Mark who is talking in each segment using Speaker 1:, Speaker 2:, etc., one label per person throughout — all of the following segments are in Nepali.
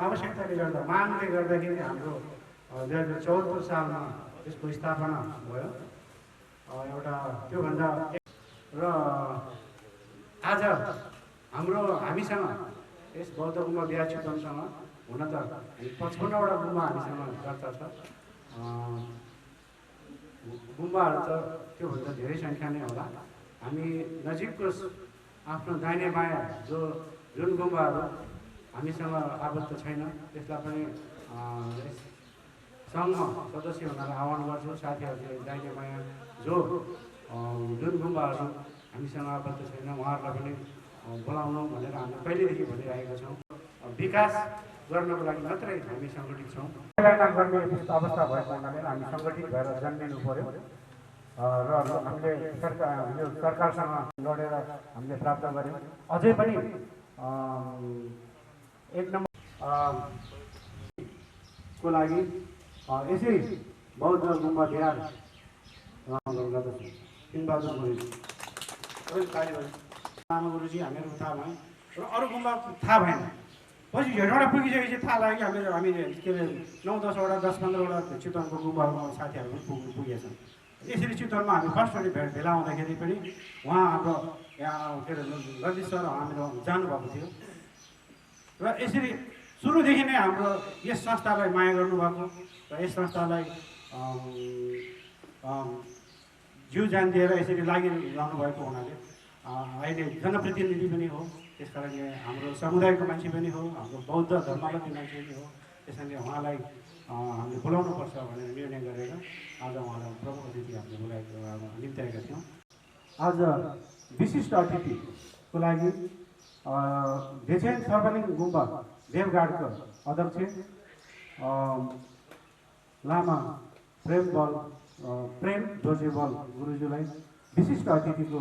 Speaker 1: आवश्यकताले गर्दा मागले गर्दाखेरि हाम्रो 2074 सालमा यसको स्थापना भयो। एउटा त्योभन्दा र आज हामीसँग यस बौद्ध गुम्बा बिहार चितवनसँग हुन त 55वटा गुम्बा हामीसँग दर्ता छ। गुम्बाहरू त त्योभन्दा धेरै सङ्ख्या नै होला। हामी नजिकको आफ्नो दाहिने बायाँ जुन गुम्बाहरू हामीसँग आबद्ध छैन त्यसलाई पनि सङ्घमा सदस्य हुनलाई आह्वान गर्छु। साथीहरूले दाहिने बायाँ जुन गुम्बाहरू हामीसँग आबद्ध छैन उहाँहरूलाई पनि बोलाउनु भनेर हामी पहिलेदेखि भनिरहेका छौँ। विकास गर्नको लागि मात्रै हामी सङ्गठित छौँ। गर्ने त्यस्तो अवस्था भएको हुनाले हामी सङ्गठित भएर जन्मिनु पर्यो र हामीले सरकारसँग लडेर हामीले प्राप्त गऱ्यौँ। अझै पनि 1 नम्बर को लागि यसरी बौद्ध गुम्बा बिहार गर्दछु। सिंहबहादुर गुरुजी लामा गुरुजी हामीहरू थाहा भयो र अरू गुम्बा थाहा भएन। पछि हेरवटा पुगिसकेपछि थाहा लाग्यो कि हामीले के अरे 9-10वटा 10-15वटा चितवनको गुम्बाहरूमा साथीहरू पनि पुगेछन्। यसरी चितवनमा हामी फर्स्टचोटि भेला हुँदाखेरि पनि उहाँ हाम्रो यहाँ के अरे गणेश सर हामीहरू जानुभएको थियो र यसरी सुरुदेखि नै हाम्रो यस संस्थालाई माया गर्नुभएको र यस संस्थालाई जिउ ज्यान दिएर यसरी लागिरहनु भएको हुनाले अहिले जनप्रतिनिधि पनि हो। त्यस कारणले हाम्रो समुदायको मान्छे पनि हो, हाम्रो बौद्ध धर्मावलम्बी मान्छे पनि हो। त्यसैले उहाँलाई हामीले बोलाउनुपर्छ भनेर निर्णय गरेर आज उहाँलाई प्रमुख अतिथि हामीले बोलाएको निम्त्याएका थियौँ। आज विशिष्ट अतिथिको लागि देचेन सर्वलिङ गुम्बा देवघाटको अध्यक्ष लामा प्रेम जोजेबल गुरुजीलाई विशिष्ट अतिथिको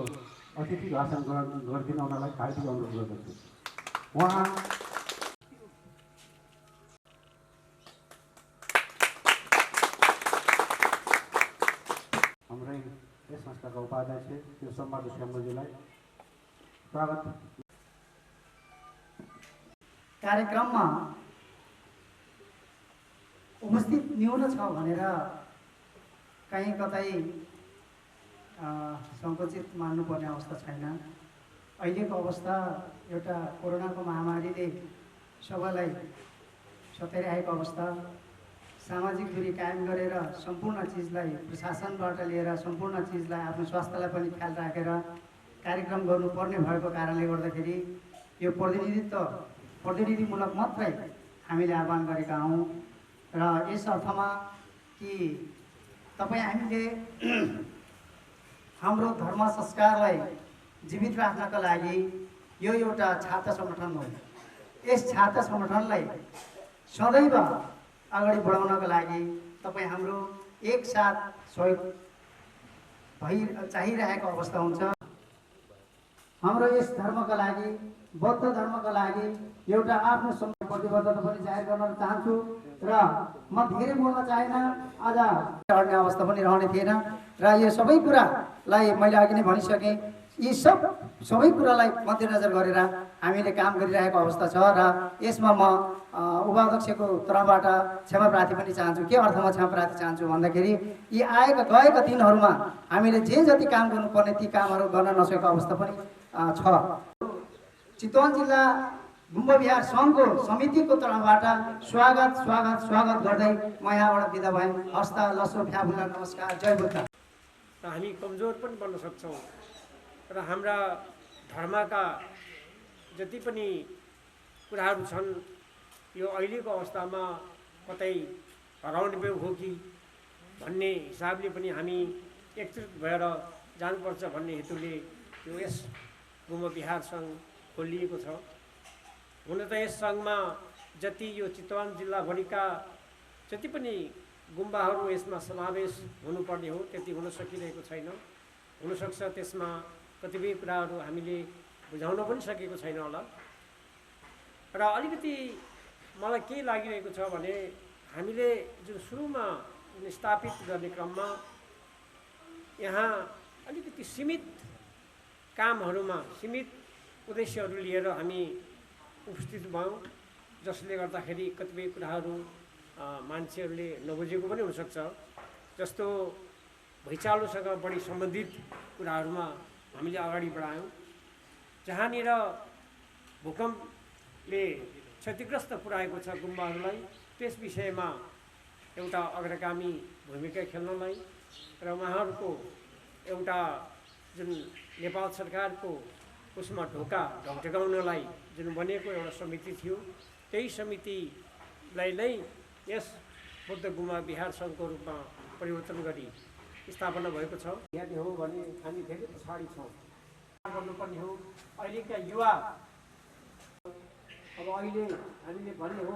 Speaker 1: भाषण गरिदिन उनीहरूलाई हार्दिक अनुरोध गर्दछु। उहाँ हाम्रै यस संस्थाका उपाध्यक्ष श्री सम्बहादुर श्यामलजीलाई स्वागत।
Speaker 2: कार्यक्रममा उपस्थित न्यून छ भनेर कहीँ कतै सङ्कुचित मान्नुपर्ने अवस्था छैन। अहिलेको अवस्था एउटा कोरोनाको महामारीले सबैलाई सताइरहेको अवस्था, सामाजिक दूरी कायम गरेर सम्पूर्ण चिजलाई प्रशासनबाट लिएर सम्पूर्ण चिजलाई आफ्नो स्वास्थ्यलाई पनि ख्याल राखेर कार्यक्रम गर्नुपर्ने भएको कारणले गर्दाखेरि यो प्रतिनिधिमूलक मात्रै हामीले आह्वान गरेका हौँ र यस अर्थमा कि तपाईँ हामीले हाम्रो धर्म संस्कारलाई जीवित राख्नका लागि यो एउटा छात्र सङ्गठन हो। यस छात्र सङ्गठनलाई सदैव अगाडि बढाउनका लागि तपाईँ हाम्रो एकसाथ सहयोग चाहिरहेको अवस्था हुन्छ। हाम्रो यस धर्मका लागि, बौद्ध धर्मका लागि एउटा आफ्नो प्रतिबद्धता पनि जाहेर गर्न चाहन्छु र म धेरै बोल्न चाहेन। आज हट्ने अवस्था पनि रहने थिएन र यो सबै कुरालाई मैले अघि नै भनिसकेँ। यी सबै कुरालाई मध्यनजर गरेर हामीले काम गरिरहेको अवस्था छ र यसमा म उपाध्यक्षको तर्फबाट क्षमा प्रार्थी पनि चाहन्छु। के अर्थमा क्षमा प्रार्थी चाहन्छु भन्दाखेरि यी गएका दिनहरूमा हामीले जे जति काम गर्नुपर्ने ती कामहरू गर्न नसकेको अवस्था पनि छ। चितवन जिल्ला गुम्बा बिहार सङ्घको समितिको तर्फबाट स्वागत गर्दै म यहाँबाट बिदा भएँ। हस्ता लसो फ्याफुला नमस्कार, जय बुद्ध।
Speaker 3: हामी कमजोर पनि बन्न सक्छौँ र हाम्रा धर्मका जति पनि कुराहरू छन् यो अहिलेको अवस्थामा कतै हराउने हो कि भन्ने हिसाबले पनि हामी एकत्रित भएर जानुपर्छ भन्ने हेतुले यो यस गुम्बा बिहार सङ्घ खोलिएको छ। हुन त यस सङ्घमा जति यो चितवन जिल्लाभरिका जति पनि गुम्बाहरू यसमा समावेश हुनुपर्ने हो त्यति हुन सकिरहेको छैन। हुनसक्छ त्यसमा कतिपय कुराहरू हामीले बुझाउन पनि सकेको छैन होला। र अलिकति मलाई के लागिरहेको छ भने हामीले जुन सुरुमा स्थापित गर्ने क्रममा यहाँ अलिकति सीमित कामहरूमा, सीमित उद्देश्यहरू लिएर हामी उपस्थित भयौँ, जसले गर्दाखेरि कतिपय कुराहरू मान्छेहरूले नबुझेको पनि हुनसक्छ। जस्तो भुइँचालोसँग बढी सम्बन्धित कुराहरूमा हामीले अगाडि बढायौँ। जहाँनिर भूकम्पले क्षतिग्रस्त पुर्याएको छ गुम्बाहरूलाई, त्यस विषयमा एउटा अग्रगामी भूमिका खेल्नलाई र उहाँहरूको एउटा जुन नेपाल सरकारको उसमा ढोका ढकढकाउनलाई जुन बनेको एउटा समिति थियो, त्यही समितिलाई नै यस बुद्ध गुम्बा विहार सङ्घको रूपमा परिवर्तन गरी स्थापना भएको छ। यदि हो भने हामी धेरै पछाडि छौँ, गर्नुपर्ने हो। अहिलेका युवा अब अहिले हामीले भन्ने हो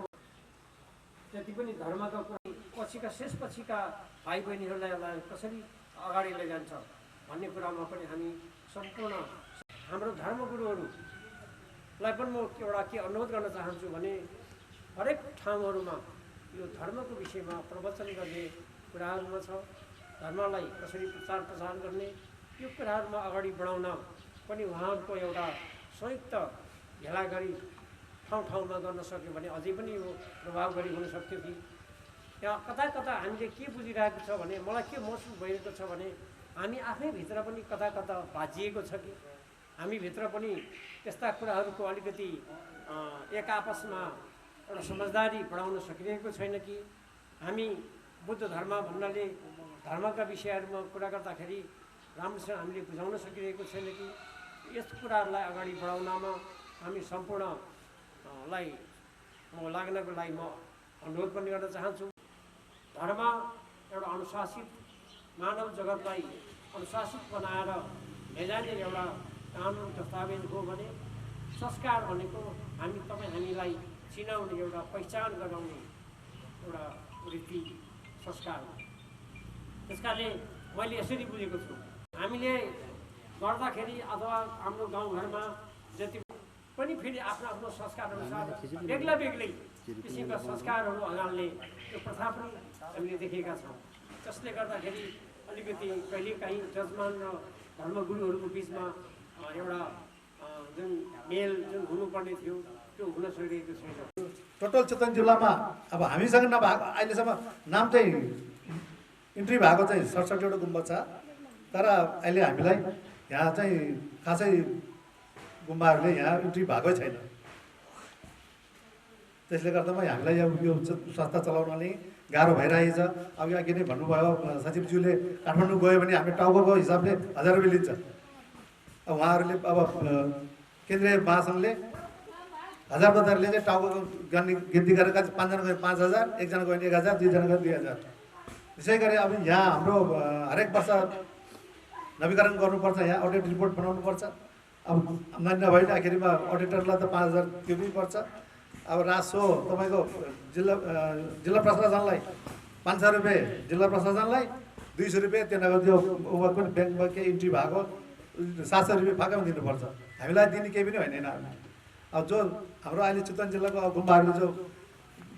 Speaker 3: जति पनि धर्मका कुरा पछिका पछिका भाइ बहिनीहरूलाई कसरी अगाडि लैजान्छ भन्ने कुरामा पनि हामी सम्पूर्ण हाम्रो धर्मगुरुहरूलाई पनि म एउटा के अनुरोध गर्न चाहन्छु भने हरेक ठाउँहरूमा यो धर्मको विषयमा प्रवचन गर्ने कुराहरूमा छ, धर्मलाई कसरी प्रचार गर्ने यो कुराहरूमा अगाडि बढाउन पनि उहाँहरूको एउटा संयुक्त भेला गरी ठाउँमा गर्न सक्यो भने अझै पनि यो प्रभावकारी हुन सक्थ्यो कि यहाँ कता कता हामीले के बुझिरहेको छ भने मलाई के महसुस भइरहेको छ भने हामी आफै भित्र पनि कता कता भाँचिएको छ कि हामीभित्र पनि त्यस्ता कुराहरूको अलिकति एक आपसमा एउटा समझदारी बढाउन सकिरहेको छैन कि हामी बुद्ध धर्म भन्नाले धर्मका विषयहरूमा कुरा गर्दाखेरि राम्रोसँग हामीले बुझाउन सकिरहेको छैन कि यस कुराहरूलाई अगाडि बढाउनमा हामी सम्पूर्णलाई लाग्नको लागि म अनुरोध पनि गर्न चाहन्छु। धर्म एउटा अनुशासित मानव जगतलाई अनुशासित बनाएर लैजाने एउटा कानुन दस्तावेज हो भने संस्कार भनेको हामीलाई चिनाउने एउटा पहिचान गराउने एउटा वृत्ति संस्कार हो। त्यस कारणले मैले यसरी बुझेको छु, हामीले गर्दाखेरि अथवा हाम्रो गाउँघरमा जति पनि फेरि आफ्नो आफ्नो संस्कार अनुसार बेग्ला बेग्लै किसिमका संस्कारहरू अगाल्ने त्यो प्रथा पनि हामीले देखेका छौँ। जसले गर्दाखेरि अलिकति कहिलेकाहीँ जजमान र धर्मगुरुहरूको बिचमा एउटा जुन मेल जुन हुनुपर्ने थियो त्यो हुन सकिरहेको छैन।
Speaker 4: टोटल चितवन जिल्लामा अब हामीसँग नभएको अहिलेसम्म नाम चाहिँ इन्ट्री भएको चाहिँ 67वटा गुम्बा छ, तर अहिले हामीलाई यहाँ चाहिँ खासै गुम्बाहरूले यहाँ इन्ट्री भएकै छैन। त्यसले गर्दामा हामीलाई यो संस्था चलाउनले गाह्रो भइरहेछ। अब यो अघि नै भन्नुभयो सचिवज्यूले काठमाडौँ गयो भने हामीले टाउको हिसाबले 1000 रुपियाँ लिन्छ। अब उहाँहरूले अब केन्द्रीय महासङ्घले 1000-2000ले चाहिँ टाउको गिन्ती गरेर 5 जना गयो 5000, 1 जना गयो 1000, 2 जना गयो 2000। त्यसै गरी अब यहाँ हाम्रो हरेक वर्ष नवीकरण गर्नुपर्छ, यहाँ अडिट रिपोर्ट बनाउनुपर्छ। अब आम्दानी नभए आखिरमा अडिटरलाई त 5000 तिर्नै पर्छ। अब रासो तपाईँको जिल्ला प्रशासनलाई 500 रुपियाँ, जिल्ला प्रशासनलाई 200 रुपियाँ, त्यहाँको त्यो पनि ब्याङ्कमा केही इन्ट्री भएको 700 रुपियाँ फाकामा दिनुपर्छ। हामीलाई दिने केही पनि होइन। अब जो हाम्रो अहिले चितवन जिल्लाको गुम्बाहरूले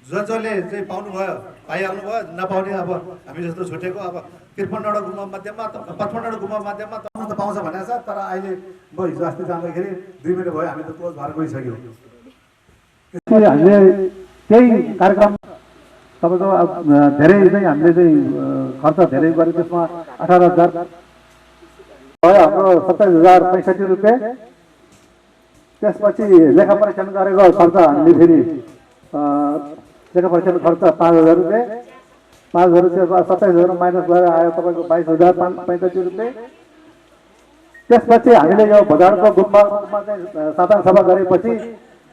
Speaker 4: जसले चाहिँ पाउनुभयो पाइहाल्नुभयो, नपाउने अब हामी जस्तो छुटेको अब 53वटा गुम्बा मध्यममा 55वटा गुम्बा मध्यममा त पाउँछ भनेको छ। तर अहिले म हिजो अस्ति जाँदाखेरि 2 मिनट भयो, हामी त क्लोज भएर गइसक्यो।
Speaker 5: हामीले त्यही कार्यक्रम तपाईँको धेरै नै हामीले चाहिँ खर्च धेरै गरे, त्यसमा 18,000 भयो, हाम्रो 27,065 रुपियाँ। त्यसपछि लेखा परीक्षण गरेको खर्च हामीले फेरि लेखा परीक्षण खर्च 5,000 रुपियाँ। 5,000 रुपियाँको 27,000 माइनस भएर आयो तपाईँको 22,085 रुपियाँ। त्यसपछि हामीले यो बजारको गुम्बामा चाहिँ साधारण सभा गरेपछि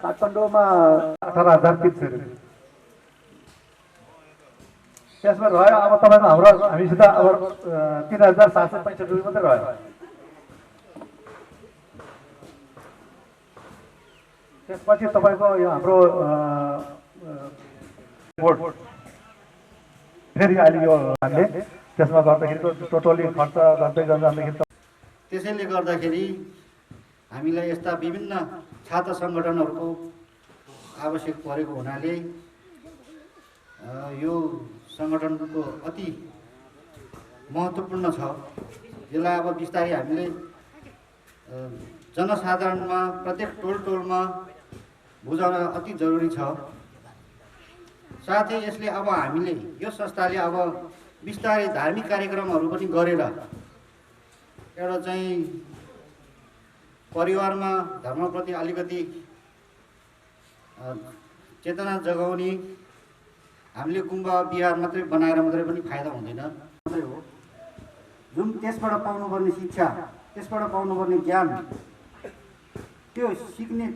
Speaker 5: काठमाडौँमा 18,300 रुपियाँ त्यसमा रह्यो। अब तपाईँको हाम्रो हामीसित अब 3,765 रुपियाँ मात्रै रह्यो। त्यसपछि तपाईँको यो हाम्रो बोर्ड फेरि अहिले यो हामीले त्यसमा गर्दाखेरि टोटली खर्च गर्दै जाँदाखेरि
Speaker 6: त्यसैले गर्दाखेरि हामीलाई यस्ता विभिन्न छात्र सङ्गठनहरूको आवश्यक परेको हुनाले यो सङ्गठनको अति महत्त्वपूर्ण छ। यसलाई अब बिस्तारै हामीले जनसाधारणमा प्रत्येक टोलमा बुझाउन अति जरुरी छ। साथै यसले अब हामीले यो संस्थाले अब बिस्तारै धार्मिक कार्यक्रमहरू पनि गरेर एउटा चाहिँ परिवारमा धर्मप्रति अलिकति चेतना जगाउने, हामीले गुम्बा बिहार मात्रै बनाएर मात्रै पनि फाइदा हुँदैन मात्रै हो। जुन त्यसबाट पाउनुपर्ने शिक्षा, त्यसबाट पाउनुपर्ने ज्ञान, त्यो सिक्ने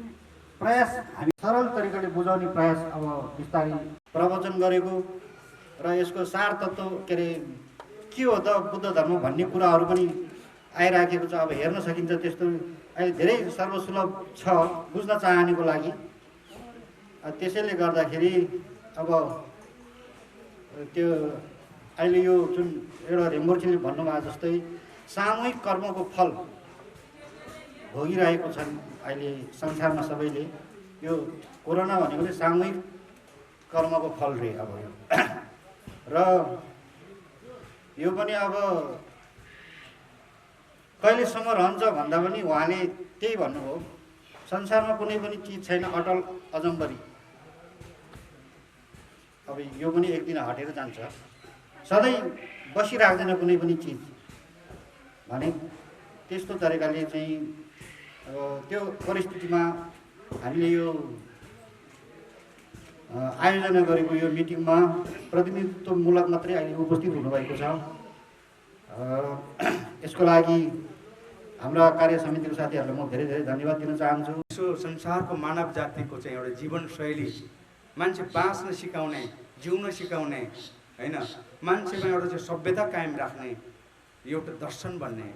Speaker 6: प्रयास हामी सरल तरिकाले बुझाउने प्रयास अब बिस्तारै प्रवचन गरेको र यसको सार तत्त्व के हो त बुद्ध धर्म भन्ने कुराहरू पनि आइराखेको छ। अब हेर्न सकिन्छ, त्यस्तो अहिले धेरै सर्वसुलभ छ बुझ्न चाहनेको लागि। त्यसैले गर्दाखेरि अब त्यो अहिले यो जुन एउटा रेम्बोर्छीले भन्नुभएको जस्तै सामूहिक कर्मको फल भोगिरहेको छन् अहिले संसारमा सबैले। यो कोरोना भनेको चाहिँ सामूहिक कर्मको फल रे अब यो र यो पनि अब कहिलेसम्म रहन्छ भन्दा पनि उहाँले त्यही भन्नुभयो, संसारमा कुनै पनि चिज छैन अटल अजम्बरी। अब यो पनि एक दिन हटेर जान्छ, सधैँ बसिराख्दैन कुनै पनि चिज भने। त्यस्तो तरिकाले चाहिँ अब त्यो परिस्थितिमा हामीले यो आयोजना गरेको यो मिटिङमा प्रतिनिधित्वमूलक मात्रै अहिले उपस्थित हुनुभएको छ। यसको लागि हाम्रा कार्य समितिको साथीहरूलाई म धेरै धेरै धन्यवाद दिन चाहन्छु।
Speaker 7: सो संसारको मानव जातिको चाहिँ एउटा जीवनशैली, मान्छे बाँच्न सिकाउने, जिउन सिकाउने होइन, मान्छेमा एउटा चाहिँ सभ्यता कायम राख्ने एउटा दर्शन भन्ने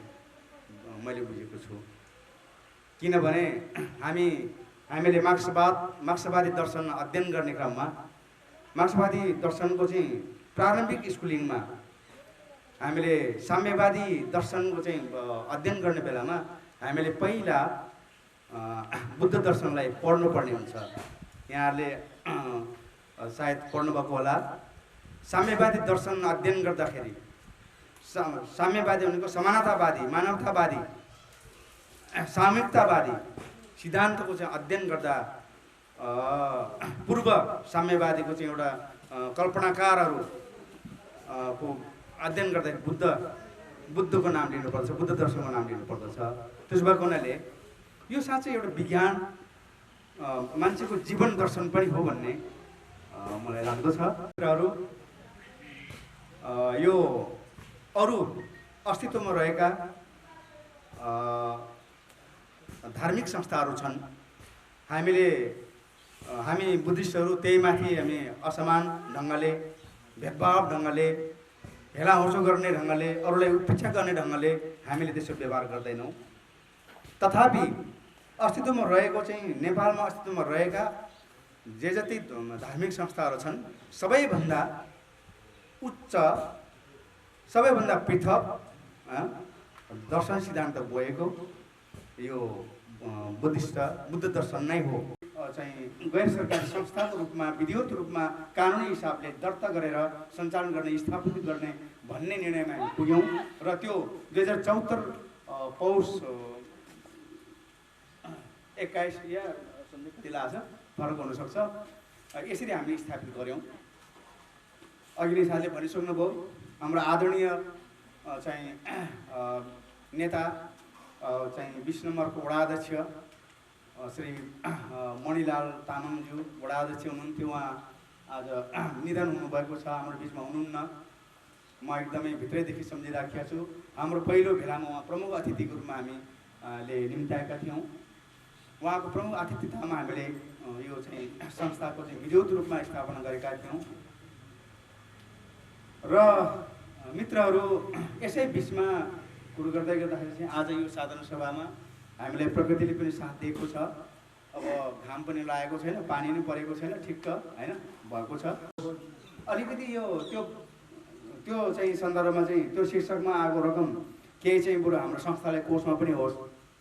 Speaker 7: मैले बुझेको छु। किनभने हामीले मार्क्सवादी दर्शन अध्ययन गर्ने क्रममा मार्क्सवादी दर्शनको चाहिँ प्रारम्भिक स्कुलिङमा हामीले साम्यवादी दर्शनको चाहिँ अध्ययन गर्ने बेलामा हामीले पहिला बुद्ध दर्शनलाई पढ्नुपर्ने हुन्छ। यहाँहरूले सायद पढ्नुभएको होला। साम्यवादी दर्शन अध्ययन गर्दाखेरि साम्यवादी भनेको समानतावादी, मानवतावादी, सामूहिकतावादी सिद्धान्तको चाहिँ अध्ययन गर्दा पूर्व साम्यवादीको चाहिँ एउटा कल्पनाकारहरू को अध्ययन गर्दाखेरि बुद्धको नाम लिनुपर्छ, बुद्ध दर्शनको नाम लिनुपर्दछ। त्यसो भएको हुनाले यो साँच्चै एउटा विज्ञान मान्छेको जीवन दर्शन पनि हो भन्ने मलाई लाग्दछ। यो अरू अस्तित्वमा रहेका धार्मिक संस्थाहरू छन्। हामी बुद्धिस्टहरू त्यही माथि हामी असमान ढङ्गले, भेदभाव ढङ्गले, हेला होचो गर्ने ढङ्गले, अरूलाई उपेक्षा गर्ने ढङ्गले हामीले त्यसो व्यवहार गर्दैनौँ। तथापि अस्तित्वमा रहेको चाहिँ नेपालमा अस्तित्वमा रहेका जे जति धार्मिक संस्थाहरू छन् सबैभन्दा उच्च, सबैभन्दा पृथक दर्शन सिद्धान्त बोकेको यो बुद्ध दर्शन नै हो। चाहिँ गैर सरकारी संस्थाको रूपमा, विधिवत रूपमा, कानुनी हिसाबले दर्ता गरेर सञ्चालन गर्ने, स्थापित गर्ने भन्ने निर्णयमा हामी पुग्यौँ र त्यो 2074 पौष 21 या कति लाग्छ, फरक हुनसक्छ, यसरी हामीले स्थापित गऱ्यौँ। अघि साथीले भनिसक्नुभयो, हाम्रो आदरणीय चाहिँ नेता चाहिँ 20 नम्बरको वडा अध्यक्ष श्री मणिलाल तामाङज्यू वडा अध्यक्ष हुनुहुन्थ्यो। उहाँ आज निधन हुनुभएको छ, हाम्रो बिचमा हुनुहुन्न। म एकदमै भित्रैदेखि सम्झिराखेको छु। हाम्रो पहिलो भेलामा उहाँ प्रमुख अतिथिको रूपमा हामीले निम्त्याएका थियौँ। उहाँको प्रमुख आतिथ्यतामा हामीले यो चाहिँ संस्थाको चाहिँ विधिवत रूपमा स्थापना गरेका थियौँ। र मित्रहरू, यसै बिचमा कुरो गर्दै गर्दाखेरि चाहिँ आज यो साधारण सभामा हामीलाई प्रकृतिले पनि साथ दिएको छ। अब घाम पनि लागेको छैन, पानी पनि परेको छैन, ठिक्क होइन भएको छ। अलिकति यो त्यो चाहिँ सन्दर्भमा चाहिँ त्यो शीर्षकमा आएको रकम केही चाहिँ बरु हाम्रो संस्थालाई कोषमा पनि होस्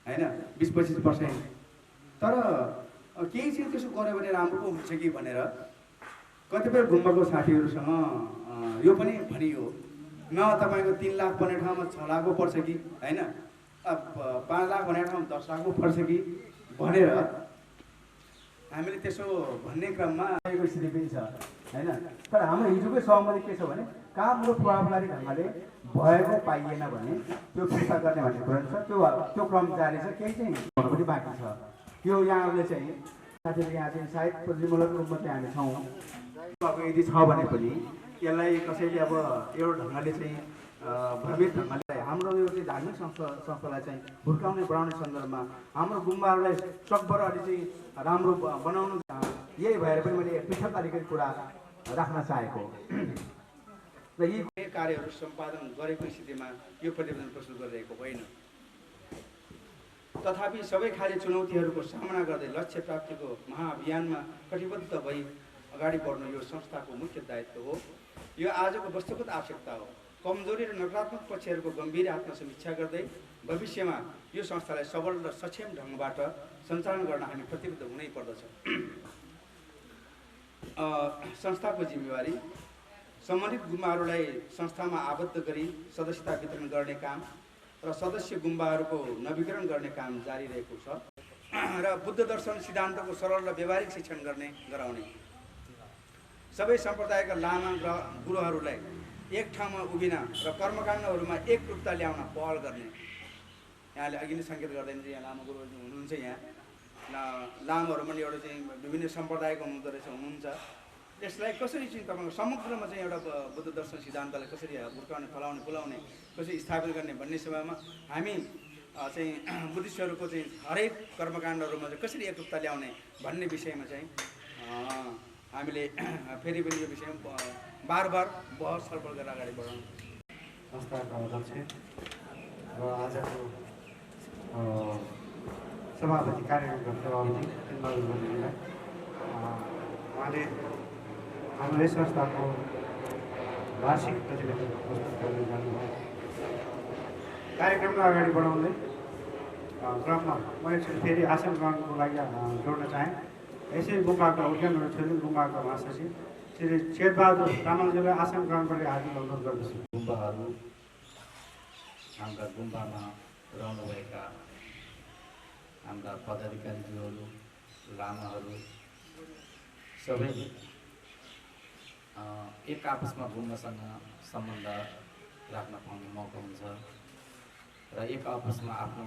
Speaker 7: होइन, 20-25%। तर केही चाहिँ त्यसो गऱ्यो भने राम्रो पो हुन्छ कि भनेर कतिपय गुम्बाको साथीहरूसँग यो पनि भनियो, न तपाईँको 3 लाख पर्ने ठाउँमा 6 लाख पो पर्छ कि होइन, 5 लाख भनेर ठाउँ 10 लाख पो पर्छ कि भनेर हामीले त्यसो भन्ने क्रममा आएको स्थिति पनि छ होइन। तर हाम्रो हिजोकै सहमति के छ भने काम र प्रभावकारी ढङ्गले भएको पाइएन भने त्यो फिर्ता गर्ने भन्ने कुरा छ। त्यो क्रम जारी छ। केही चाहिँ हुनु पनि बाँकी छ। यो यहाँहरूले चाहिँ साथीहरू यहाँ चाहिँ सायद प्रतिमूलक रूपमा चाहिँ हामी छौँ। अब यदि छ भने पनि यसलाई कसैले अब एउटा ढङ्गले चाहिँ भ्रमित ढङ्गले हाम्रो यो चाहिँ धार्मिक संस्थालाई चाहिँ हुर्काउने बढाउने सन्दर्भमा हाम्रो गुम्बाहरूलाई सकभर अलि चाहिँ राम्रो बनाउनु यही भएर पनि मैले पृथक अलिकति कुरा राख्न चाहेको र यी कार्यहरू सम्पादन गरेको स्थितिमा यो प्रतिवेदन प्रस्तुत गरिरहेको होइन। तथापि सबै खाले चुनौतीहरूको सामना गर्दै लक्ष्य प्राप्तिको महाअभियानमा कटिबद्ध भई अगाडि बढ्नु यो संस्थाको मुख्य दायित्व हो। यो आजको वस्तुगत आवश्यकता हो। कमजोरी र नकारात्मक पक्षहरूको गम्भीर आत्मसमीक्षा गर्दै भविष्यमा यो संस्थालाई सबल र सक्षम ढङ्गबाट सञ्चालन गर्न हामी प्रतिबद्ध हुनै पर्दछ। संस्थाको जिम्मेवारी सम्बन्धित गुम्बाहरूलाई संस्थामा आबद्ध गरी सदस्यता वितरण गर्ने काम र सदस्य गुम्बाहरूको नवीकरण गर्ने काम जारी रहेको छ र बुद्ध दर्शन सिद्धान्तको सरल र व्यावहारिक शिक्षण गराउने सबै सम्प्रदायका लामा गुरुहरूलाई एक ठाउँमा उभिन र कर्मकाण्डहरूमा एकरूपता ल्याउन पहल गर्ने। यहाँले अघि नै सङ्केत गर्दैन चाहिँ यहाँ लामा गुरुहरू हुनुहुन्छ। यहाँ लामाहरूमा एउटा चाहिँ विभिन्न सम्प्रदायको हुनुहुन्छ। यसलाई कसरी चाहिँ तपाईँको समग्रमा चाहिँ एउटा बुद्ध दर्शन सिद्धान्तलाई कसरी हुर्काउने फलाउने बोलाउने कसरी स्थापित गर्ने भन्ने समयमा हामी चाहिँ बुद्धिस्टहरूको चाहिँ हरेक कर्मकाण्डहरूमा चाहिँ कसरी एकरूपता ल्याउने भन्ने विषयमा चाहिँ हामीले फेरि पनि यो विषयमा बार बहस छलफल गरेर अगाडि बढाउनु।
Speaker 1: संस्थाका अध्यक्ष र आजको सभापति कार्यक्रमका सभापति उहाँले हाम्रो यस संस्थाको वार्षिक प्रतिवेदन प्रस्तुत गर्न जानुभयो। कार्यक्रमलाई अगाडि बढाउँदै क्रममा म एकचोटि फेरि आसन ग्रहणको लागि जोड्न चाहेँ। यसै गुम्बाका उद्यान र छेलुङ गुम्बाका महासचिव श्री शेरबहादुर तामाङज्यूलाई आसन ग्रहण गर्ने हार्दिक अनुरोध गर्दछु।
Speaker 8: गुम्बाहरू हाम्रा गुम्बामा रहनुभएका हाम्रा पदाधिकारीज्यूहरू लामाहरू सबै एक आपसमा गुम्बासँग सम्बन्ध राख्न पाउने मौका हुन्छ र एक आपसमा आफ्नो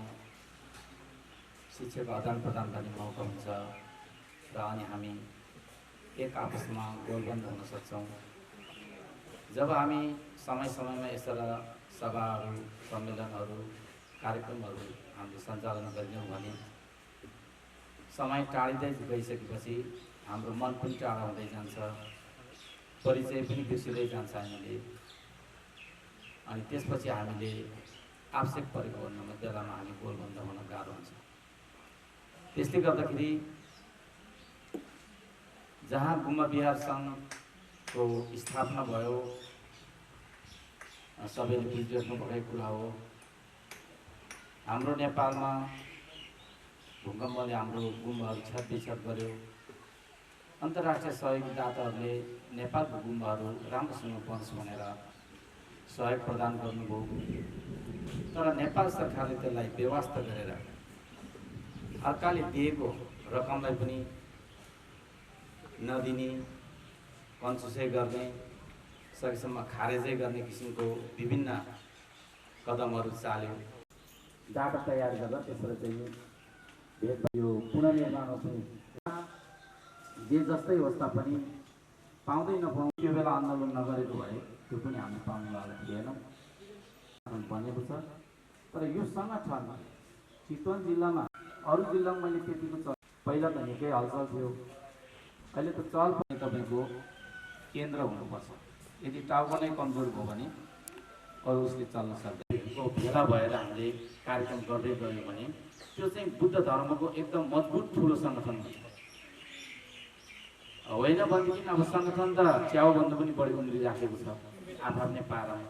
Speaker 8: शिक्षाको आदान प्रदान गर्ने मौका हुन्छ र अनि हामी एक आपसमा गोलबन्द हुन सक्छौँ। जब हामी समय समयमा यस्ता सभाहरू सम्मेलनहरू कार्यक्रमहरू हामीले सञ्चालन गरिदियौँ भने समय टाढिँदै गइसकेपछि हाम्रो मन पनि टाढा हुँदै जान्छ, परिचय पनि बिर्सिँदै जान्छ हामीले। अनि त्यसपछि हामीले आवश्यक परेको बेलामा हामी गोलबन्द हुन गाह्रो हुन्छ। त्यसले गर्दाखेरि जहाँ गुम्बा विहार सङ्घको स्थापना भयो सबैले बुझिराख्नु भएको कुरा हो। हाम्रो नेपालमा भूकम्पले हाम्रो गुम्बाहरू क्षतिक्षत गर्यो। अन्तर्राष्ट्रिय सहयोगदाताहरूले नेपालको गुम्बाहरू राम्रोसँग बन्छ भनेर सहयोग प्रदान गर्नुभयो। तर नेपाल सरकारले त्यसलाई व्यवस्था गरेर अर्काले दिएको रकमलाई पनि नदिने, कन्सुसै गर्ने, सकेसम्म खारेजै गर्ने किसिमको विभिन्न कदमहरू चाल्यो।
Speaker 6: डाटा तयार गरेर त्यसबाट चाहिँ यो पुनर्निर्माणमा पनि जे जस्तै होस् तापनि पाउँदै नपाउँ त्यो बेला आन्दोलन नगरेको भए त्यो पनि हामी पाउनुवाला थिएनौँ भनेको छ। तर यो सङ्गठन चितवन जिल्लामा अरू जिल्लामा मैले त्यतिको पहिला त निकै हलचल थियो, अहिले त चल पनि तपाईँको केन्द्र हुनुपर्छ। यदि टाउको नै कमजोर भयो भने अरू उसले चल्न सक्दैन।
Speaker 8: भेला भएर हामीले कार्यक्रम गर्दै गयौँ भने त्यो चाहिँ बुद्ध धर्मको एकदम मजबुत ठुलो सङ्गठन हुन्छ। होइन भनेदेखि अब सङ्गठन त च्याउभन्दा पनि बढी उम्रिराखेको छ आफ्नै पारामा।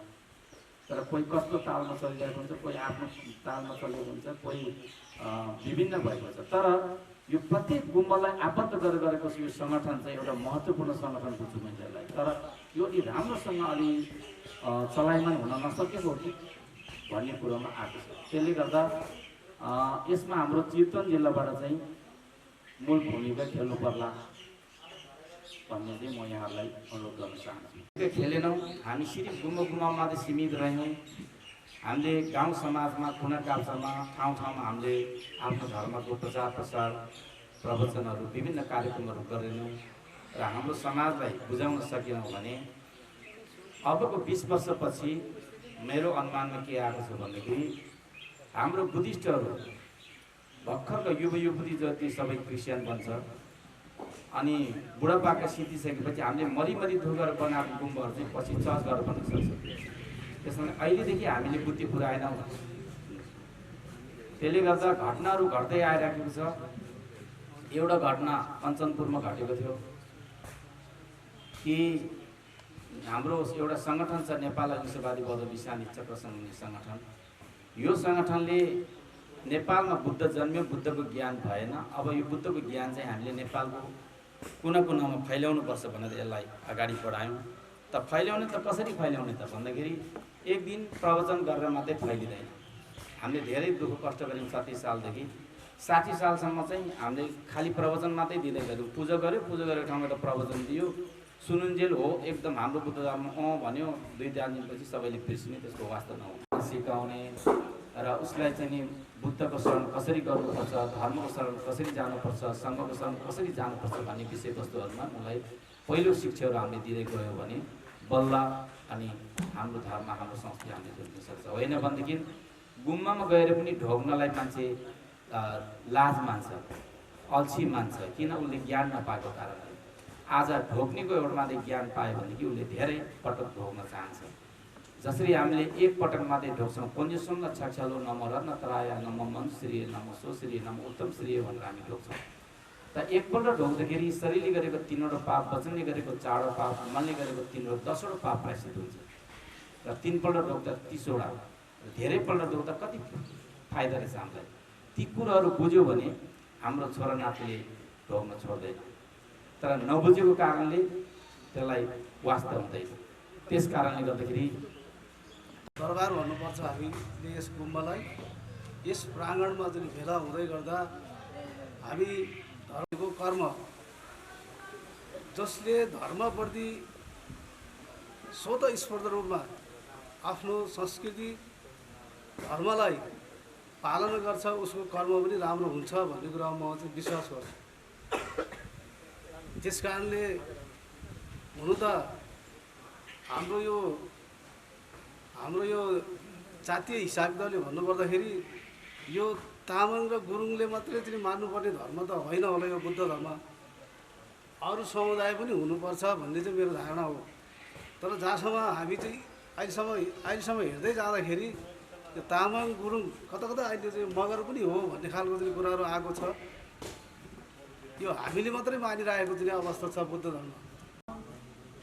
Speaker 8: तर कोही कस्तो तालमा चलिरहेको हुन्छ, कोही आफ्नो तालमा चलेको हुन्छ, कोही विभिन्न भएको छ। तर यो प्रत्येक गुम्बालाई आबद्ध गरेको यो सङ्गठन चाहिँ एउटा महत्त्वपूर्ण सङ्गठन बुझ्छु मैले यसलाई। तर यो राम्रोसँग अलि चलायमान हुन नसकेको हो कि भन्ने कुरोमा आएको छ। त्यसले गर्दा यसमा हाम्रो चितवन जिल्लाबाट चाहिँ मूल भूमिका खेल्नु पर्ला भन्ने चाहिँ म यहाँहरूलाई अनुरोध गर्न चाहन्छु। खेलेनौँ, हामी सिर्फ गुम्बा मात्रै सीमित रह्यौँ। हामीले गाउँ समाजमा कुना काप्चामा ठाउँ ठाउँमा हामीले आफ्नो धर्मको प्रचार प्रसार प्रवचनहरू विभिन्न कार्यक्रमहरू गरेनौँ र हाम्रो समाजलाई बुझाउन सकेनौँ भने अबको 20 वर्षपछि मेरो अनुमानमा के आएको छ भन्दाखेरि हाम्रो बुद्धिस्टहरू भर्खरको युवती जति सबै क्रिस्चियन बन्छ अनि बुढापाका सिद्धिसकेपछि हामीले मरिमरि धुगर बनाएको गुम्बाहरू चाहिँ पछि चर्च गरेर बन्न सक्छ। त्यसमा अहिलेदेखि हामीले बुद्धि पुऱ्याएनौँ। त्यसले गर्दा घटनाहरू घट्दै आइरहेको छ। एउटा घटना कञ्चनपुरमा घटेको थियो कि हाम्रो एउटा सङ्गठन छ नेपाल अहिंसावादी बौद्ध विश्वानी चक्र सम्बन्धी सङ्गठन। यो सङ्गठनले नेपालमा बुद्ध जन्म्यो, बुद्धको ज्ञान भएन, अब यो बुद्धको ज्ञान चाहिँ हामीले नेपालको कुना कुनामा फैलाउनुपर्छ भनेर यसलाई अगाडि बढायौँ। त फैलाउने त कसरी फैलाउने त भन्दाखेरि एक दिन प्रवचन गरेर मात्रै फैलिँदैन। हामीले धेरै दुःख कष्ट गऱ्यौँ 30 सालदेखि। 60 सालसम्म चाहिँ हामीले खालि प्रवचन मात्रै दिँदै गऱ्यौँ। पूजा गरेको ठाउँमा त प्रवचन दियो, सुनुन्जेल हो एकदम हाम्रो बुद्ध धर्म भन्यो, 2-4 दिनपछि सबैले बिर्सिने, त्यसको वास्ता नहुने सिकाउने र उसलाई चाहिँ नि बुद्धको शरण कसरी गर्नुपर्छ, धर्मको शरण कसरी जानुपर्छ, सङ्घको शरण कसरी जानुपर्छ भन्ने विषयवस्तुहरूमा मलाई पहिलो शिक्षाहरू हामीले दिँदै गयौँ भने बल्ल अनि हाम्रो धर्म हाम्रो संस्कृति हामीले जोड्न सक्छ। होइन भनेदेखि गुम्बामा गएर पनि ढोग्नलाई मान्छे लाज मान्छ, अल्छी मान्छ, किन उसले ज्ञान नपाएको कारणले। आज ढोग्नेको एउटा मात्रै ज्ञान पायो भनेदेखि उसले धेरै पटक ढोग्न चाहन्छ। जसरी हामीले एक पटक मात्रै ढोग्छौँ, पञ्चसम छाक्षालो नम रत्न तराय नम मनश्री नम सोश्री नम उत्तम श्री भनेर हामी ढोग्छौँ। त एकपल्ट ढोग्दाखेरि शरीरले गरेको 3वटा पाप, वचनले गरेको 4वटा पाप, मनले गरेको 3 र 10वटा पाप प्रायश्चित हुन्छ। र 3 पल्ट ढोग्दा 30वटा, धेरैपल्ट ढोग्दा कति फाइदा रहेछ हामीलाई। ती कुराहरू बुझ्यो भने हाम्रो छोरा नातिले ढोग्न छोड्दैन, तर नबुझेको कारणले त्यसलाई वास्ता हुँदैन। त्यस कारणले गर्दाखेरि
Speaker 9: दरबार भन्नुपर्छ हामीले यस गुम्बालाई। यस प्राङ्गणमा जुन भेला हुँदै गर्दा हामी धर्मको कर्म जसले धर्मप्रति स्वतस्फूर्त रूपमा आफ्नो संस्कृति धर्मलाई पालन गर्छ उसको कर्म पनि राम्रो हुन्छ भन्ने कुरामा म चाहिँ विश्वास गर्छु। त्यस कारणले हुनु त हाम्रो यो जातीय हिसाबले भन्नुपर्दाखेरि यो तामाङ र गुरुङले मात्रै चाहिँ मान्नुपर्ने धर्म त होइन होला यो बुद्ध धर्म। अरू समुदाय पनि हुनुपर्छ भन्ने चाहिँ मेरो धारणा हो। तर जहाँसम्म हामी चाहिँ अहिलेसम्म हेर्दै जाँदाखेरि यो तामाङ गुरुङ कता अहिले चाहिँ मगर पनि हो भन्ने खालको चाहिँ कुराहरू आएको छ। यो हामीले मात्रै मानिरहेको चाहिँ अवस्था छ बुद्ध धर्म।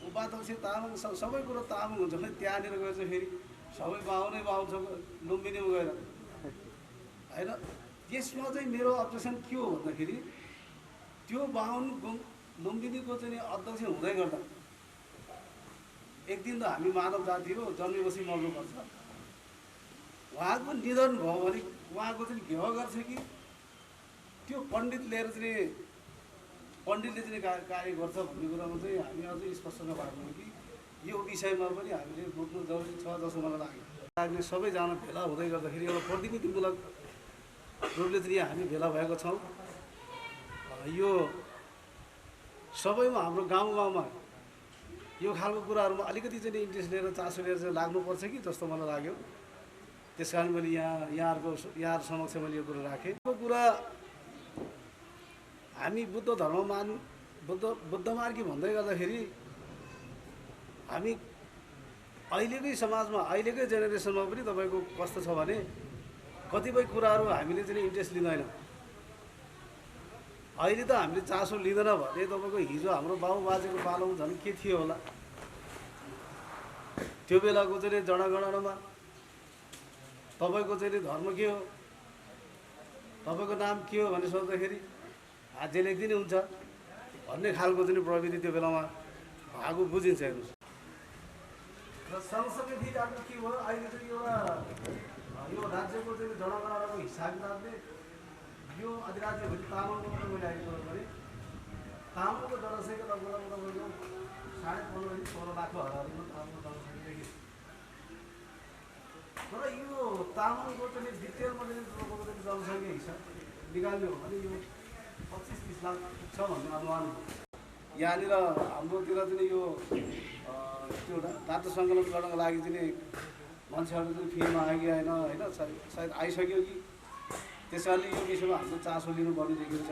Speaker 9: उपाध्यक्ष तामाङ सबै कुरो तामाङ हुन्छ भने त्यहाँनिर गएर चाहिँ फेरि सबै बाहुनै बाहुन्छ लुम्बिनीमा गएर होइन। त्यसमा चाहिँ मेरो अब्जेक्सन के हो भन्दाखेरि त्यो बाहुन लुम्बिनीको चाहिँ अध्यक्ष हुँदै गर्दा एक दिन त हामी मानव जाति हो, जन्मेपछि मर्नुपर्छ। उहाँको निधन भयो भने उहाँको चाहिँ घेवा गर्छ कि त्यो पण्डित लिएर चाहिँ पण्डितले चाहिँ कार्य गर्छ भन्ने कुरामा चाहिँ हामी अझै स्पष्ट नपाएको कि यो विषयमा पनि हामीले बुझ्नु जरुरी छ जस्तो मलाई लाग्यो। सबैजना भेला हुँदै गर्दाखेरि एउटा प्रतिनिधिमूलक रूपले चाहिँ हामी भेला भएका छौँ। यो सबैमा हाम्रो गाउँमा यो खालको कुराहरूमा अलिकति चाहिँ इन्ट्रेस्ट लिएर चासो लिएर चाहिँ लाग्नुपर्छ कि जस्तो मलाई लाग्यो। त्यस कारण मैले यहाँहरू समक्ष मैले यो कुरा राखेँ। यो कुरा हामी बुद्ध धर्म बुद्धमार्गी भन्दै गर्दाखेरि हामी अहिलेकै समाजमा अहिलेकै जेनेरेसनमा पनि तपाईँको कस्तो छ भने कतिपय कुराहरू हामीले चाहिँ इन्ट्रेस्ट लिँदैन। अहिले त हामीले चासो लिँदैन भने तपाईँको हिजो हाम्रो बाबुबाजेको पालोमा झन् के थियो होला। त्यो बेलाको चाहिँ जनगणनामा तपाईँको चाहिँ धर्म के हो, तपाईँको नाम के हो भनेर सोद्धाखेरि अझै लेखिदिने हुन्छ भन्ने खालको चाहिँ प्रविधि त्यो बेलामा भएको बुझिन्छ हेर्नुहोस्। र सँगसँगै फेरि आफ्नो के भयो अहिले चाहिँ एउटा यो राज्यको चाहिँ जनगणनाको हिसाब किताबले यो अधिराज्य भने तामाङको मात्रै मैले आएको भने तामाङको जनसङ्ख्या लगभग तपाईँको 15.5-16 लाख हराएको तामाङको जनसङ्ख्या देखिन्छ। तर यो तामाङको चाहिँ डिटेलमा चाहिँ जनसङ्ख्या हिसाब निकाल्यो भने यो 25-30 लाख छ भन्ने अनुमान हो। यहाँनिर हाम्रोतिर चाहिँ यो त्यो राज्य सङ्कलन गर्नको लागि चाहिँ मान्छेहरू चाहिँ फिल्डमा आयो कि आएन होइन, सायद आइसक्यो कि त्यस कारणले यो विषयमा हाम्रो चासो लिनुपर्ने देखिएको छ।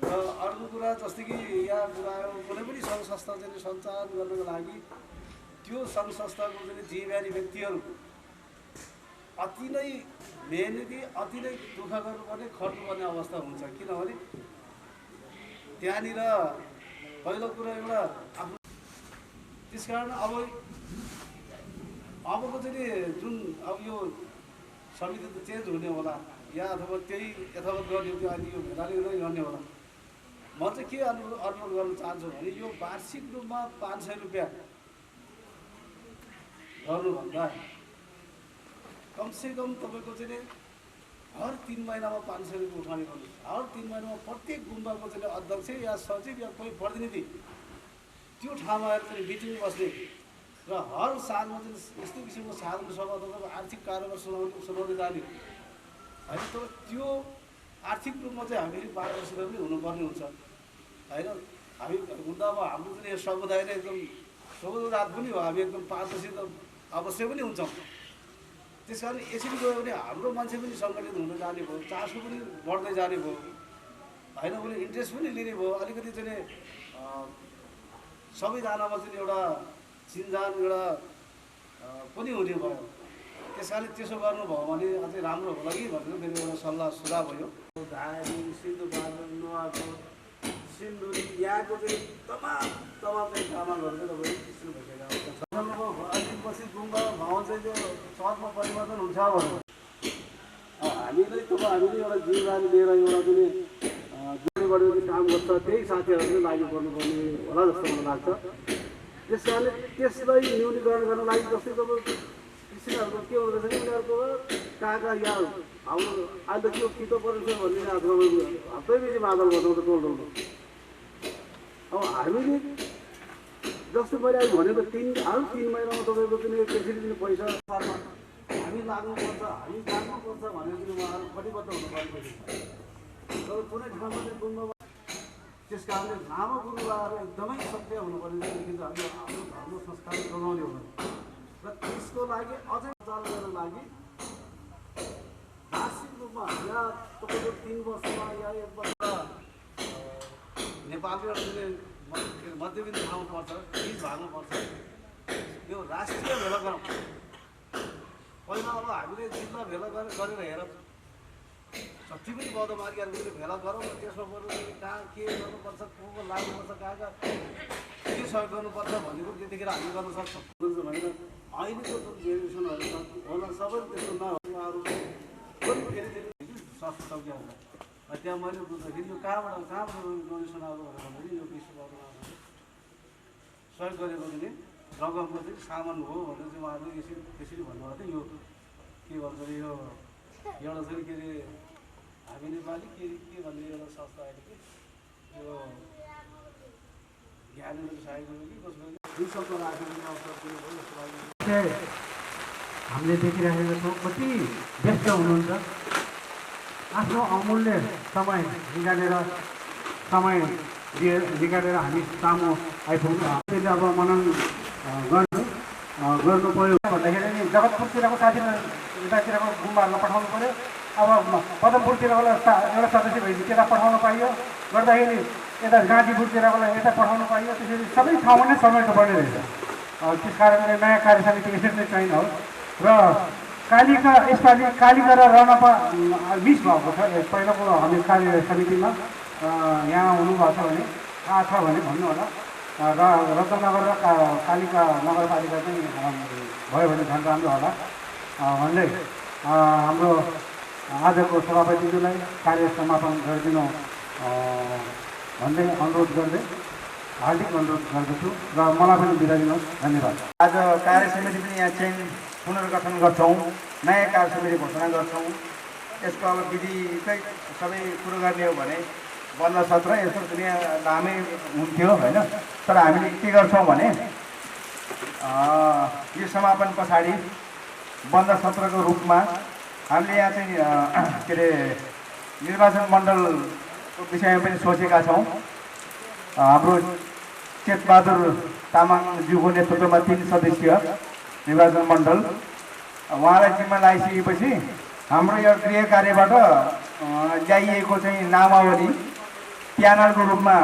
Speaker 9: र अर्को कुरा जस्तै कि यहाँ कुरा आयो कुनै पनि सङ्घ संस्था चाहिँ सञ्चालन गर्नको लागि त्यो सङ्घ संस्थाको चाहिँ जिम्मेवारी व्यक्तिहरू अति नै मेहनती अति नै दुःख गर्नुपर्ने खट्नुपर्ने अवस्था हुन्छ। किनभने त्यहाँनिर पहिलो कुरा एउटा आफ्नो त्यस कारण अबको चाहिँ जुन अब यो समिति त चेन्ज हुने होला या अथवा त्यही यथावत गर्ने त्यो अहिले यो भेलाले नै गर्ने होला। म चाहिँ के अनुरोध गर्न चाहन्छु भने यो वार्षिक रूपमा 500 रुपियाँ गर्नुभन्दा कमसेकम तपाईँको चाहिँ हर 3 महिनामा 500 रुपियाँ उठाउने गर्नुहोस्। हर 3 महिनामा प्रत्येक गुम्बाको चाहिँ अध्यक्ष या सचिव या कोही प्रतिनिधि त्यो ठाउँमा आएर चाहिँ मिटिङ बस्ने र हर सालमा चाहिँ यस्तो किसिमको साधारण सभा तपाईँको आर्थिक कारोबार सुनाउँदै जाने होइन। तर त्यो आर्थिक रूपमा चाहिँ हामी पारदर्शिता पनि हुनुपर्ने हुन्छ होइन। हामी हुँदा अब हाम्रो चाहिँ यो समुदाय नै एकदम सौदो रात पनि हो, हामी एकदम पारदर्शिता अवश्य पनि हुन्छौँ। त्यस कारण यसरी गयो भने हाम्रो मान्छे पनि सङ्गठित हुन जाने भयो, चासो पनि बढ्दै जाने भयो होइन, उसले इन्ट्रेस्ट पनि लिने भयो। अलिकति चाहिँ सबैजनामा चाहिँ एउटा चिन्जान एउटा पनि हुने भयो। त्यस कारणले त्यसो गर्नुभयो भने अझै राम्रो होला कि भनेर मेरो एउटा सल्लाह सुझाव भयो।
Speaker 10: धारी सिन्धुपाल्चोक नुवाकोट सिन्धुली यहाँको चाहिँ तमाम चाहिँ तामाङहरू चाहिँ तपाईँको कृष्ण भइसकेको अवस्था छ।
Speaker 9: अलिपछि गुम्बा भाउ चाहिँ त्यो सहरमा परिवर्तन हुन्छ भने
Speaker 10: हामीले एउटा जिम्मेवारी लिएर एउटा चाहिँ जुन काम गर्छ त्यही साथीहरूले लागि गर्नुपर्ने होला जस्तो मलाई लाग्छ। त्यस कारणले त्यसलाई न्यूनीकरण गर्न लागि जस्तै तपाईँको कृषिकहरूको के हुँदो रहेछ कि उनीहरूको कहाँ या हाम्रो अहिले के पितो परेछ भन्ने हप्तैपछि मादल गर्छौँ त टोल टोलको। अब हामीले जस्तो मैले अहिले भनेको हर 3 महिनामा तपाईँको चाहिँ त्यसरी दिने पैसा सालमा हामी लाग्नुपर्छ हामी जानुपर्छ भनेर चाहिँ उहाँहरू कटिबद्ध हुनुपर्ने। तर कुनै ठाउँमा चाहिँ गुम्बामा त्यस कारणले लामो गुरुबाहरू एकदमै सक्रिय हुनुपर्ने देखिन्छ। हामी हाम्रो धर्म संस्कार जोगाउने हो र त्यसको लागि अझै चाल गर्नको लागि वार्षिक रूपमा या तपाईँको 3 वर्षमा या 1 वर्ष नेपालको मध्यबिन्दु ठाउँ पर्छ, बिच भागमा पर्छ यो राष्ट्रिय भेला गरौँ। पहिला अब हामीले जिल्ला भेला गरेर हेर जति पनि बौद्ध मार्गीहरूले भेला गरौँ र त्यसमा बरु कहाँ के गर्नुपर्छ, को लाग्नुपर्छ, कहाँ के सहयोग गर्नुपर्छ भन्ने कुरो त्यतिखेर हामी गर्न सक्छौँ भनेर अहिलेको जुन जेनेरेसनहरू छ होला सबै त्यस्तो नहरू पनि फेरि स्वास्थ्य चौकीहरूलाई त्यहाँ मैले बुझ्दाखेरि यो कहाँबाट डोनेसन आएको भनेर यो विश्वबाट सहयोग गरेको चाहिँ रकमको चाहिँ सामान हो भनेर चाहिँ उहाँहरूले त्यसरी भन्नुभएको थियो। यो के भन्छ यो एउटा चाहिँ के अरे हामी नेपाली के भन्ने एउटा संस्था अहिले कि यो ज्ञानेन्द्र साईको कि कसको दुई शब्द राख्ने अवसर दिनु भयो जस्तो लाग्यो।
Speaker 1: हामीले देखिरहेको छौँ कति व्यस्त हुनुहुन्छ, आफ्नो अमूल्य समय निकालेर हामी सामु आइपुग्नु त्यसले अब मनन गर्नु पऱ्यो भन्दाखेरि नि जगतपुरतिरको साथीलाई यतातिरको गुम्बाहरूलाई पठाउनु पऱ्यो। अब पदमपुरतिरकोलाई एउटा सदस्य भएपछि त्यता पठाउनु पाइयो, गर्दाखेरि यता गाजीपुरतिरकोलाई यता पठाउनु पाइयो। त्यसरी सबै ठाउँमा नै समेट्नु पर्ने रहेछ। त्यस कारणले नयाँ कार्य समिति यसरी नै चाहिने हो। र कालिका यसपालि कालिका र रनपा मिस भएको छ। पहिलाको हामी कार्य समितिमा यहाँ हुनुभएको छ भने थाहा छ भने भन्नु होला। र रत्नगर र कालिका नगरपालिका चाहिँ भयो भने झन् राम्रो होला भन्दै हाम्रो आजको सभापतिज्यूलाई कार्य समापन गरिदिनु भन्दै अनुरोध गर्दै हार्दिक अनुरोध गर्दछु र मलाई पनि बिदा दिनुहोस्। धन्यवाद।
Speaker 6: आज कार्य समिति पनि यहाँ चेन्ज
Speaker 7: पुनर्गठन गर्छौँ, नयाँ कार्यसमिति घोषणा गर्छौँ। यसको अब विधिकै सबै कुरो गर्ने हो भने बन्द सत्र यस्तो दुनियाँ लामै हुन्थ्यो होइन। तर हामीले के गर्छौँ भने यो समापन पछाडि बन्द सत्रको रूपमा हामीले यहाँ चाहिँ के अरे निर्वाचन मण्डलको विषयमा पनि सोचेका छौँ। हाम्रो चेतबहादुर तामाङज्यूको नेतृत्वमा 3 सदस्यीय निर्वाचन मण्डल उहाँलाई जिम्मा लगाइसकेपछि हाम्रो यो गृह कार्यबाट ल्याइएको चाहिँ नामावली प्यानलको रूपमा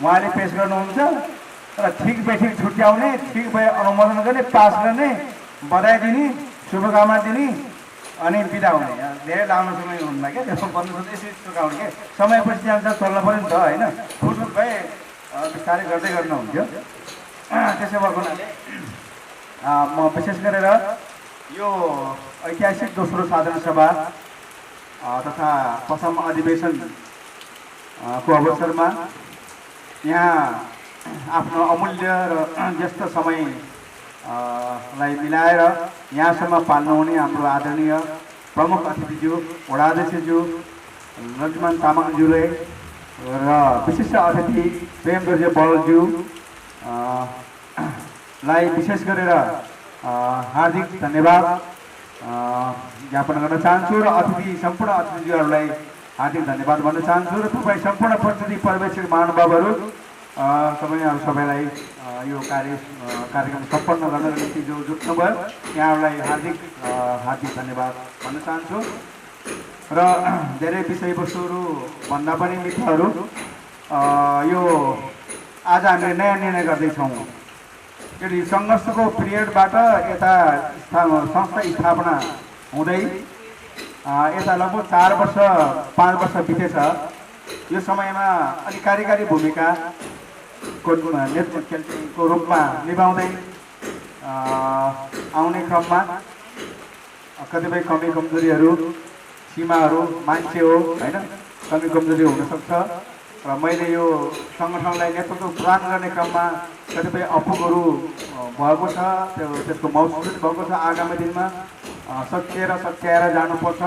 Speaker 7: उहाँले पेस गर्नुहुन्छ र ठिक बेठिक छुट्याउने, ठिक भए अनुमोदन गर्ने, पास गर्ने, बधाई दिने, शुभकामना दिने अनि बिदा हुने। धेरै लामो समय हुन्न क्या, त्यसमा भन्नु यसरी चुकाउने क्या, समयपछि जान्छ चल्न पऱ्यो नि त होइन। फुर्सद भए बिस्तारै गर्दै गर्नुहुन्थ्यो। त्यसो भएको हुनाले म विशेष गरेर यो ऐतिहासिक दोस्रो साधारण सभा तथा प्रथम अधिवेशनको अवसरमा यहाँ आफ्नो अमूल्य र व्यस्त समयलाई मिलाएर यहाँसम्म पाल्नुहुने हाम्रो आदरणीय प्रमुख अतिथिज्यू, वडाध्यक्षज्यू लक्ष्मण तामाङज्यूले र विशिष्ट अतिथि प्रेमदर्जी बलज्यू लाई विशेष गरेर हार्दिक धन्यवाद ज्ञापन गर्न चाहन्छु र सम्पूर्ण अतिथिज्यूहरूलाई हार्दिक धन्यवाद भन्न चाहन्छु र तपाईँ सम्पूर्ण प्रतिनिधि पर्यवेक्षक महानुभावहरू सबैलाई यो कार्यक्रम सम्पन्न गर्नको निम्ति जो जुट्नुभयो यहाँहरूलाई हार्दिक धन्यवाद भन्न चाहन्छु। र धेरै विषयवस्तुहरू भन्दा पनि मित्रहरू यो आज हामीले नयाँ निर्णय गर्दैछौँ। यदि सङ्घर्षको पिरियडबाट यता संस्था स्थापना हुँदै यता लगभग 4 वर्ष 5 वर्ष बितेछ। यो समयमा अलि कार्यकारी भूमिकाको रूपमा निभाउँदै आउने क्रममा कतिपय कमी कमजोरीहरू, सीमाहरू मान्छे हो होइन, कमी कमजोरी हुनसक्छ र मैले यो सङ्गठनलाई नेतृत्व प्रदान गर्ने क्रममा कतिपय अपुगहरू भएको छ, त्यसको महसुस भएको छ। आगामी दिनमा सच्याएर जानुपर्छ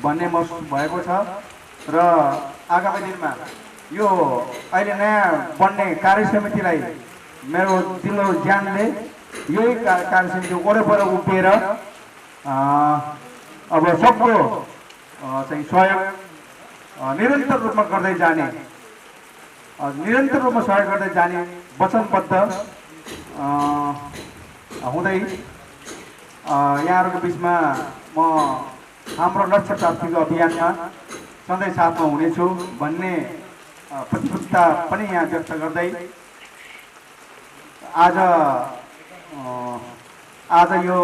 Speaker 7: भन्ने महसुस भएको छ र आगामी दिनमा यो अहिले नयाँ बन्ने कार्यसमितिलाई मेरो दिलो ज्यानले यही कार्यसमिति वरपर उभिएर अब सक्दो चाहिँ सहयोग निरन्तर रूपमा गर्दै जाने, निरन्तर रूपमा सहयोग गर्दै जाने वचनबद्ध हुँदै यहाँहरूको बिचमा म हाम्रो लक्ष्य प्राप्तिको अभियानमा सधैँ साथमा हुनेछु भन्ने प्रतिबद्धता पनि यहाँ व्यक्त गर्दै आज यो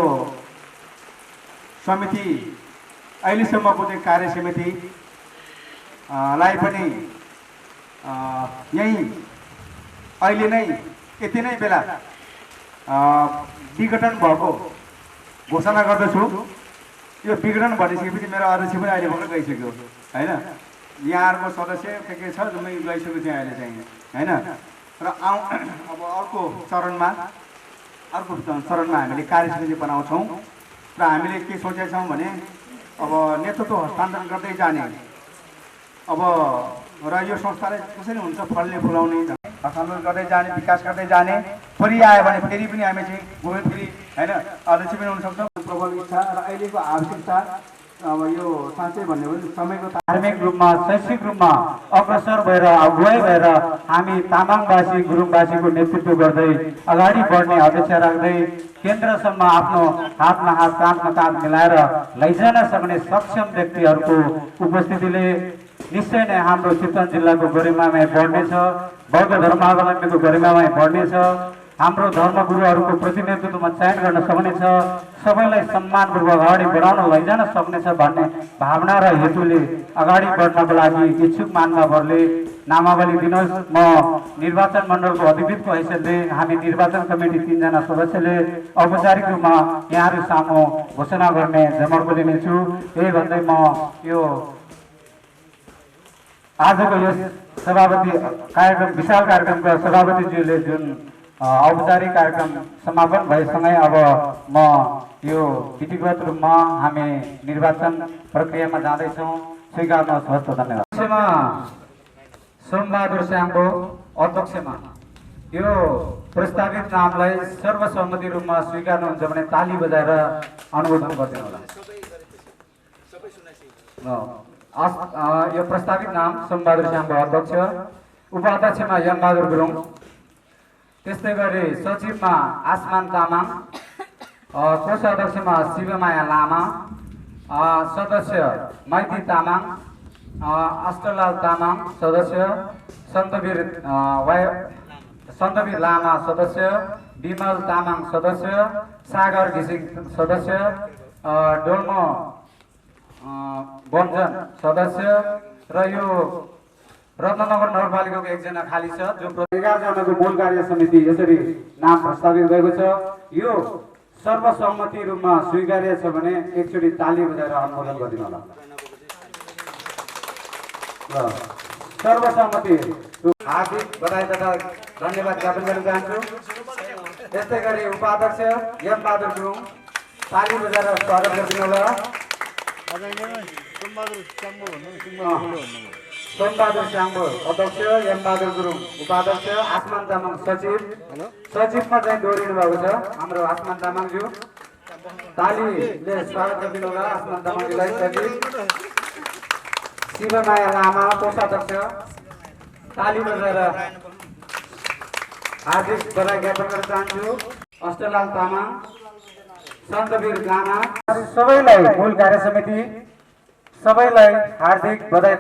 Speaker 7: समिति अहिलेसम्मको चाहिँ कार्य समिति लाई पनि यही अहिले नै यति नै बेला विघटन भएको घोषणा गर्दछु। यो विघटन भनिसकेपछि मेरो अध्यक्ष पनि अहिले भर्खर गइसक्यो होइन। यहाँहरूको सदस्य के छ जम्मै गइसक्यो चाहिँ अहिले चाहिँ होइन। र अब अर्को चरणमा हामीले कार्यसमिति बनाउँछौँ र हामीले के सोचेका छौँ भने अब नेतृत्व हस्तान्तरण गर्दै जाने अब र यो संस्थाले कसरी हुन्छ फल्ने फुलाउने हस्तान्तरण गर्दै जाने, विकास गर्दै जाने। फेरि आयो भने फेरि पनि हामी चाहिँ गयो फेरि होइन, अध्यक्ष पनि हुनसक्छ। प्रबल इच्छा र अहिलेको आवश्यकता अब यो साँच्चै भन्यो भने समयको
Speaker 5: धार्मिक रूपमा, शैक्षिक रूपमा अग्रसर भएर अगुवाई भएर हामी तामाङवासी गुरुङवासीको नेतृत्व गर्दै अगाडि बढ्ने अपेक्षा राख्दै केन्द्रसम्म आफ्नो हातमा हात काँधमा काँध मिलाएर लैजान सक्ने सक्षम व्यक्तिहरूको उपस्थितिले निश्चय नै हाम्रो चितवन जिल्लाको गरिमामय बढ्नेछ, बौद्ध धर्मावलम्बीको गरिमामय बढ्नेछ, हाम्रो धर्मगुरुहरूको प्रतिनिधित्वमा चयन गर्न सक्नेछ, सबैलाई सम्मानपूर्वक अगाडि बढाउन लैजान सक्नेछ भन्ने भावना र हेतुले अगाडि बढ्नको लागि इच्छुक महानुभावहरूले नामावली दिनुहोस्। म निर्वाचन मण्डलको अधिकृतको हैसियतले हामी निर्वाचन कमिटी 3 जना सदस्यले औपचारिक रूपमा यहाँहरू सामु घोषणा गर्ने जमर्को लिनेछु। यही भन्दै म यो आजको यस सभापति कार्यक्रम विशाल कार्यक्रमका सभापतिज्यूले जुन औपचारिक कार्यक्रम समापन भएसँगै अब म यो विधिवत रूपमा हामी निर्वाचन प्रक्रियामा जाँदैछौँ। स्वीकार्नुहोस्। हस्त धन्यवाद। सोमबहादुर स्याङ्बो अध्यक्षमा यो प्रस्तावित नामलाई सर्वसम्मति रूपमा स्वीकार्नुहुन्छ भने ताली बजाएर अनुमोदन गरिदिनु होला। यो प्रस्तावित नाम सोमबहादुर स्याङ्बो अध्यक्ष, उपाध्यक्षमा यमबहादुर गुरुङ, त्यस्तै गरी सचिवमा आसमान तामाङ, कोषाध्यक्षमा शिवमाया लामा, सदस्य माइती तामाङ, अष्टलाल तामाङ सदस्य, सन्तवीर लामा सदस्य, विमल तामाङ सदस्य, सागर घिसिङ सदस्य, डोल्मो बन्जन सदस्य र यो रत्ननगर नगरपालिकाको एकजना खाली छ जो 11 जनाको मूल कार्य समिति यसरी नाम प्रस्तावित गरेको छ। यो सर्वसम्मति रूपमा स्वीकार्य छ भने एकचोटि ताली बजाएर अनुमोदन गरिदिनु होला। सर्वसम्मति हार्दिक बधाई तथा धन्यवाद ज्ञापन गर्न चाहन्छु। त्यस्तै गरी उपाध्यक्ष यमबहादुर गुरुङ, ताली बजाएर स्वागत गरिदिनु होला। सोमबहादुर स्याङ्बो अध्यक्ष, यमबहादुर गुरुङ उपाध्यक्ष, आसमान तामाङ सचिवमा चाहिँ दोहोरिनु भएको छ हाम्रो आसमान तामाङज्यू। तालीले स्वागत गरिदिनु होला आसमान तामाङज्यूलाई। सचिव शिवमाया लामा कोषाध्यक्ष, ताली बजाएर हार्दिक बधाई ज्ञापन गर्न चाहन्छु। अष्टलाल तामाङ, सन्तवीर लामा, सबैलाई मूल कार्य समिति सबैलाई हार्दिक बधाई।